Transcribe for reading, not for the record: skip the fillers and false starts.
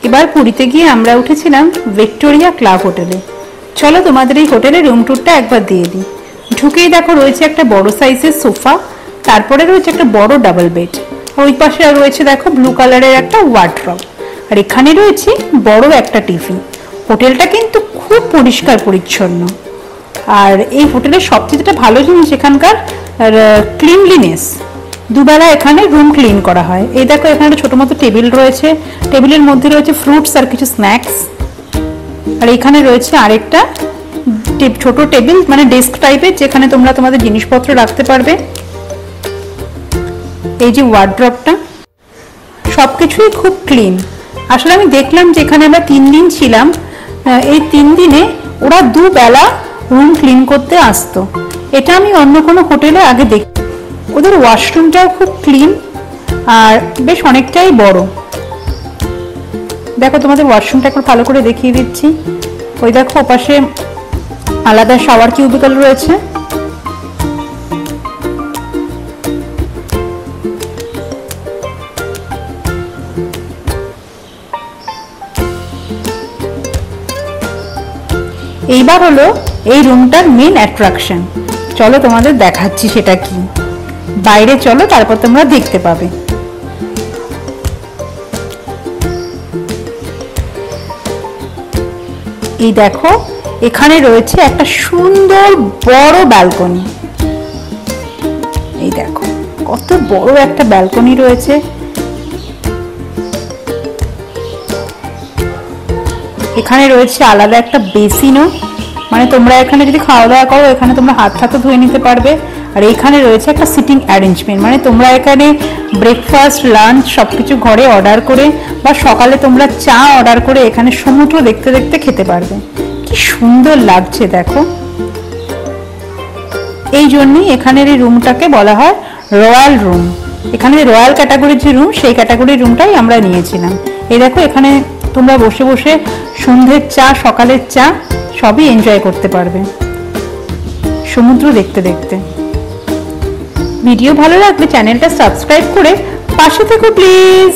এবার পুরীতে গিয়ে আমরা উঠেছিলাম ভিক্টোরিয়া ক্লাব হোটেলে। চলো তোমাদের এই হোটেলের রুম ট্যুরটা একবার দিয়ে দিই। ঢুকেই দেখো রয়েছে একটা বড় সাইজের সোফা, তারপরে রয়েছে একটা বড় ডাবল বেড, ওই পাশে রয়েছে দেখো ব্লু কালারের একটা ওয়ার্ডরোব, আর এখানে রয়েছে বড় একটা টিভি। হোটেলটা কিন্তু খুব পরিষ্কার পরিচ্ছন্ন, আর এই হোটেলের সবচেয়ে ভালো জিনিস এখানকার ক্লিনলিনেস। দুবেলা এখানে রুম ক্লিন করা হয়। এই দেখো এখানে একটা ছোট মতো টেবিল রয়েছে, টেবিলের মধ্যে রয়েছে ফ্রুটস আর কিছু স্ন্যাক্স। আর এখানে রয়েছে আরেকটা ছোট টেবিল, মানে ডেস্ক টাইপের, যেখানে তোমরা তোমাদের জিনিসপত্র রাখতে পারবে। এই যে ওয়ার্ড্রপটা, সবকিছুই খুব ক্লিন। আসলে আমি দেখলাম যে এখানে আমরা 3 দিন ছিলাম, এই 3 দিনে ওরা দুবেলা রুম ক্লিন করতে আসতো। এটা আমি অন্য কোনো হোটেলে আগে দেখি। ওদের ওয়াশরুমটাও খুব ক্লিন আর বেশ অনেকটাই বড়। দেখো তোমাদের ওয়াশরুমটা একটু ভালো করে দেখিয়ে দিচ্ছি। ওই দেখো ওপাশে আলাদা শাওয়ার কিউবিকল রয়েছে। এইবার হলো এই রুমটার মেন অ্যাট্রাকশন। চলো তোমাদের দেখাচ্ছি সেটা কি। বাইরে চলো, তারপর তোমরা দেখতে পাবে। এই দেখো এখানে রয়েছে একটা সুন্দর বড় ব্যালকনি। এই দেখো কত বড় একটা ব্যালকনি রয়েছে। এখানে রয়েছে আলাদা একটা বেসিনও, মানে তোমরা এখানে যদি খাওয়া দাওয়া করো এখানে তোমরা হাত হাতে ধুয়ে নিতে পারবে। আর এখানে রয়েছে একটা সিটিং অ্যারেঞ্জমেন্ট, মানে তোমরা এখানে ব্রেকফাস্ট লাঞ্চ সবকিছু ঘরে অর্ডার করে বা সকালে তোমরা চা অর্ডার করে এখানে সমুদ্র দেখতে দেখতে খেতে পারবে। কি সুন্দর লাগছে দেখো। এই জন্যই এখানের এই রুমটাকে বলা হয় রয়্যাল রুম। এখানে রয়্যাল ক্যাটাগরির যে রুম, সেই ক্যাটাগরির রুমটাই আমরা নিয়েছিলাম। এই দেখো এখানে তোমরা বসে বসে সন্ধ্যের চা, সকালের চা সবই এনজয় করতে পারবে সমুদ্র দেখতে দেখতে। ভিডিও ভালো লাগলে চ্যানেলটা সাবস্ক্রাইব করে পাশে থেকো প্লিজ।